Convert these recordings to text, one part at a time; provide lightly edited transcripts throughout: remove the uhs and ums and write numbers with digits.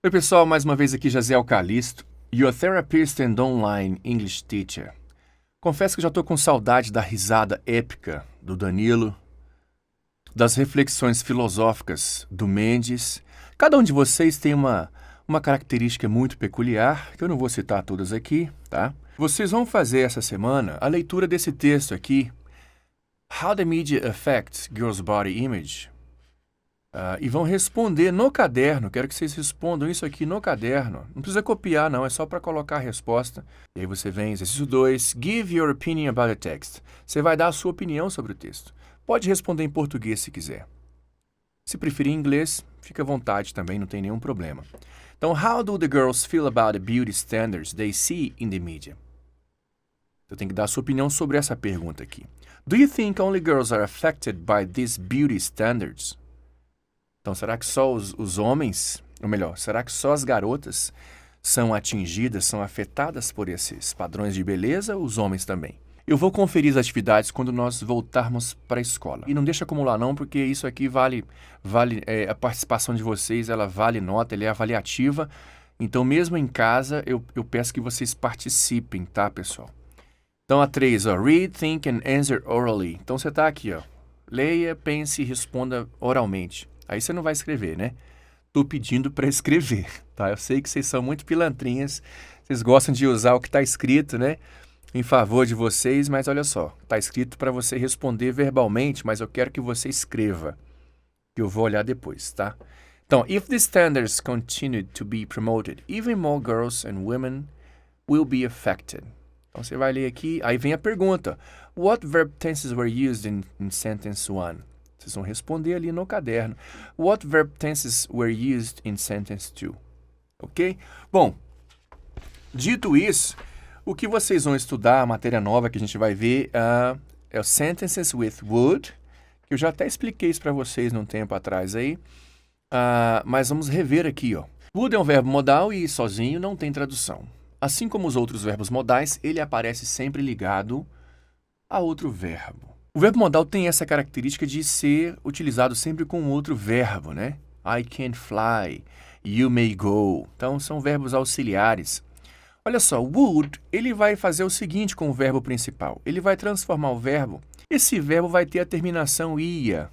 Oi pessoal, mais uma vez aqui Jaziel Calisto, your therapist and online English teacher. Confesso que já estou com saudade da risada épica do Danilo, das reflexões filosóficas do Mendes. Cada um de vocês tem uma característica muito peculiar, que eu não vou citar todas aqui, tá? Vocês vão fazer essa semana a leitura desse texto aqui, How the Media Affects Girls' Body Image. E vão responder no caderno. Quero que vocês respondam isso aqui no caderno. Não precisa copiar, não. É só para colocar a resposta. E aí você vem, exercício 2. Give your opinion about the text. Você vai dar a sua opinião sobre o texto. Pode responder em português se quiser. Se preferir em inglês, fica à vontade também, não tem nenhum problema. Então, how do the girls feel about the beauty standards they see in the media? Você tem que dar a sua opinião sobre essa pergunta aqui. Do you think only girls are affected by these beauty standards? Então, será que só os homens, ou melhor, será que só as garotas são atingidas, são afetadas por esses padrões de beleza, os homens também? Eu vou conferir as atividades quando nós voltarmos para a escola. E não deixa acumular não, porque isso aqui vale a participação de vocês, ela vale nota, ela é avaliativa. Então, mesmo em casa, eu peço que vocês participem, tá, pessoal? Então, a 3, ó, read, think and answer orally. Então, você está aqui, ó, leia, pense e responda oralmente. Aí você não vai escrever, né? Tô pedindo para escrever, tá? Eu sei que vocês são muito pilantrinhas, vocês gostam de usar o que está escrito, né? Em favor de vocês, mas olha só, está escrito para você responder verbalmente, mas eu quero que você escreva, que eu vou olhar depois, tá? Então, if the standards continue to be promoted, even more girls and women will be affected. Então, você vai ler aqui, aí vem a pergunta. What verb tenses were used in sentence 1? Vocês vão responder ali no caderno. What verb tenses were used in sentence 2? Ok? Bom, dito isso, o que vocês vão estudar, a matéria nova que a gente vai ver, é o sentences with would, que eu já até expliquei isso para vocês num tempo atrás aí, mas vamos rever aqui, ó. Would é um verbo modal e sozinho não tem tradução. Assim como os outros verbos modais, ele aparece sempre ligado a outro verbo. O verbo modal tem essa característica de ser utilizado sempre com outro verbo, né? I can fly, you may go. Então, são verbos auxiliares. Olha só, would, ele vai fazer o seguinte com o verbo principal. Ele vai transformar o verbo. Esse verbo vai ter a terminação ia,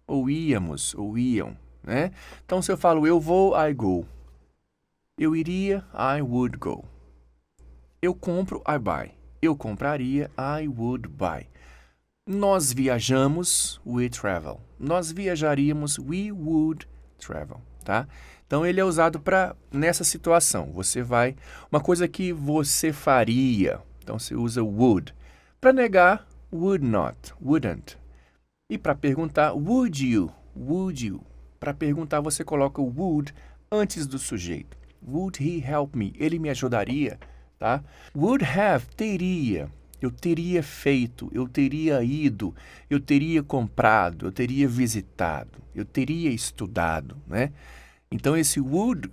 ou íamos, ou iam, né? Então, se eu falo eu vou, I go. Eu iria, I would go. Eu compro, I buy. Eu compraria, I would buy. Nós viajamos, we travel. Nós viajaríamos, we would travel, tá? Então, ele é usado para nessa situação. Você vai... Uma coisa que você faria. Então, você usa would. Para negar, would not, wouldn't. E para perguntar, would you, would you. Para perguntar, você coloca o would antes do sujeito. Would he help me? Ele me ajudaria, tá? Would have, teria. Eu teria feito, eu teria ido, eu teria comprado, eu teria visitado, eu teria estudado, né? Então, esse would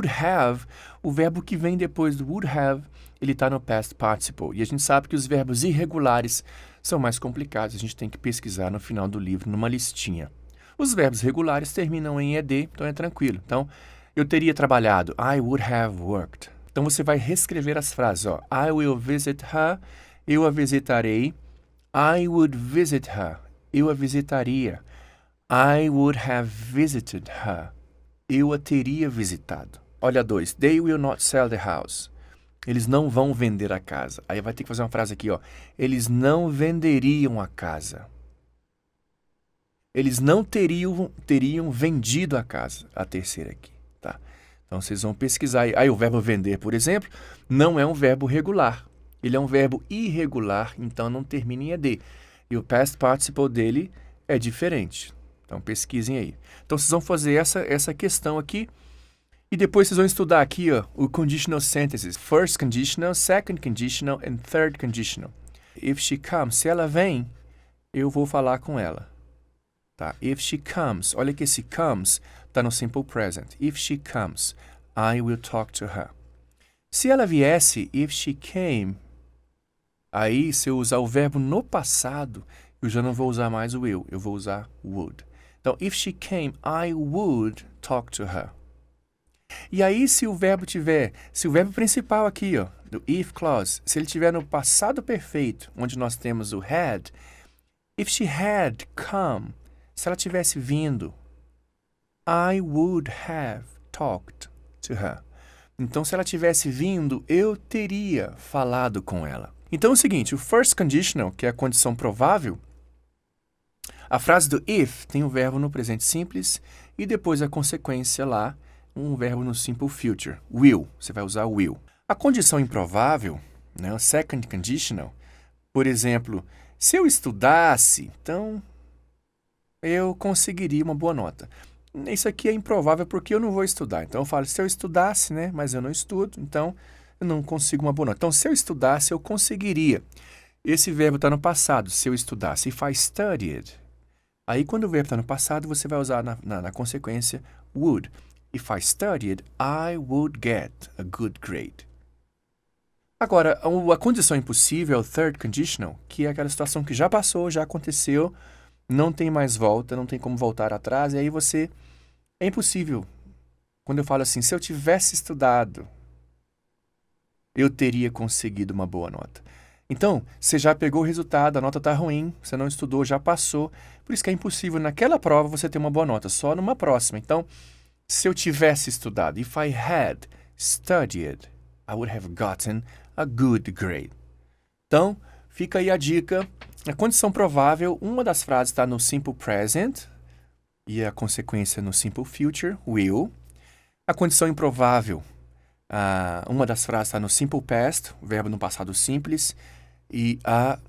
have, o verbo que vem depois do would have, ele está no past participle. E a gente sabe que os verbos irregulares são mais complicados, a gente tem que pesquisar no final do livro, numa listinha. Os verbos regulares terminam em ed, então é tranquilo. Então, eu teria trabalhado, I would have worked. Então, você vai reescrever as frases, ó. I will visit her. Eu a visitarei. I would visit her. Eu a visitaria. I would have visited her. Eu a teria visitado. Olha 2. They will not sell the house. Eles não vão vender a casa. Aí vai ter que fazer uma frase aqui, ó. Eles não venderiam a casa. Eles não teriam vendido a casa. A terceira aqui, tá? Então, vocês vão pesquisar aí. Aí, o verbo vender, por exemplo, não é um verbo regular. Ele é um verbo irregular, então não termina em ed. E o past participle dele é diferente. Então, pesquisem aí. Então, vocês vão fazer essa questão aqui. E depois vocês vão estudar aqui, ó, o conditional sentences. First conditional, second conditional and third conditional. If she comes, se ela vem, eu vou falar com ela. Tá? If she comes, olha que esse comes está no simple present. If she comes, I will talk to her. Se ela viesse, if she came, aí, se eu usar o verbo no passado, eu já não vou usar mais o eu vou usar would. Então, if she came, I would talk to her. E aí, se o verbo principal aqui, ó, do if clause, se ele tiver no passado perfeito, onde nós temos o had, if she had come, se ela tivesse vindo, I would have talked to her. Então, se ela tivesse vindo, eu teria falado com ela. Então, é o seguinte, o first conditional, que é a condição provável, a frase do if tem o verbo no presente simples e depois a consequência lá, um verbo no simple future, will. Você vai usar will. A condição improvável, né, o second conditional, por exemplo, se eu estudasse, então eu conseguiria uma boa nota. Isso aqui é improvável porque eu não vou estudar. Então eu falo, se eu estudasse, né, mas eu não estudo, então eu não consigo uma boa nota. Então, se eu estudasse, eu conseguiria. Esse verbo está no passado, se eu estudasse. If I studied. Aí, quando o verbo está no passado, você vai usar na consequência would. If I studied, I would get a good grade. Agora, a condição impossível é o third conditional, que é aquela situação que já passou, já aconteceu, não tem mais volta, não tem como voltar atrás, e aí você... É impossível. Quando eu falo assim, se eu tivesse estudado, eu teria conseguido uma boa nota. Então, você já pegou o resultado, a nota está ruim, você não estudou, já passou. Por isso que é impossível naquela prova você ter uma boa nota, só numa próxima. Então, se eu tivesse estudado, if I had studied, I would have gotten a good grade. Então, fica aí a dica. A condição provável, uma das frases está no simple present e a consequência no simple future, will. A condição improvável, uma das frases está no simple past, o verbo no passado simples, e a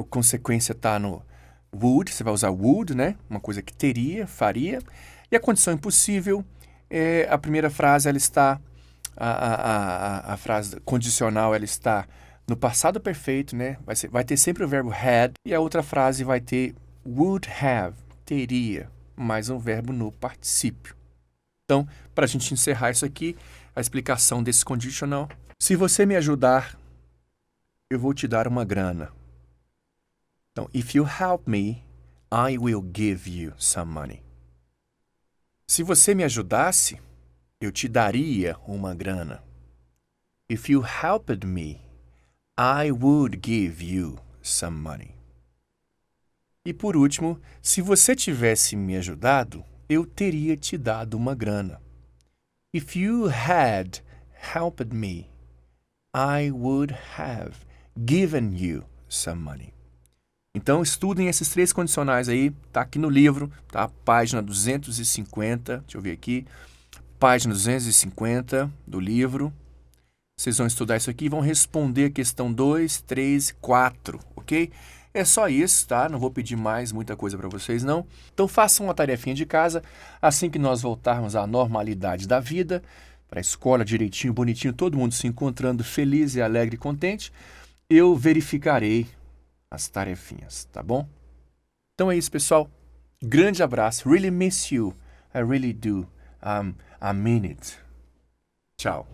consequência está no would, você vai usar would, né? Uma coisa que teria, faria. E a condição impossível, a primeira frase, ela está, a frase condicional, ela está no passado perfeito, né? Vai ter sempre o verbo had, e a outra frase vai ter would have, teria, mais um verbo no particípio. Então, para a gente encerrar isso aqui, a explicação desse conditional. Se você me ajudar, eu vou te dar uma grana. Então, if you help me, I will give you some money. Se você me ajudasse, eu te daria uma grana. If you helped me, I would give you some money. E por último, se você tivesse me ajudado, eu teria te dado uma grana. If you had helped me, I would have given you some money. Então, estudem esses três condicionais aí, tá aqui no livro, tá? Página 250, deixa eu ver aqui, página 250 do livro. Vocês vão estudar isso aqui e vão responder a questão 2, 3 e 4, ok? É só isso, tá? Não vou pedir mais muita coisa para vocês, não. Então, façam uma tarefinha de casa. Assim que nós voltarmos à normalidade da vida, para a escola direitinho, bonitinho, todo mundo se encontrando feliz e alegre e contente, eu verificarei as tarefinhas, tá bom? Então é isso, pessoal. Grande abraço. Really miss you. I really do. I mean it. Tchau.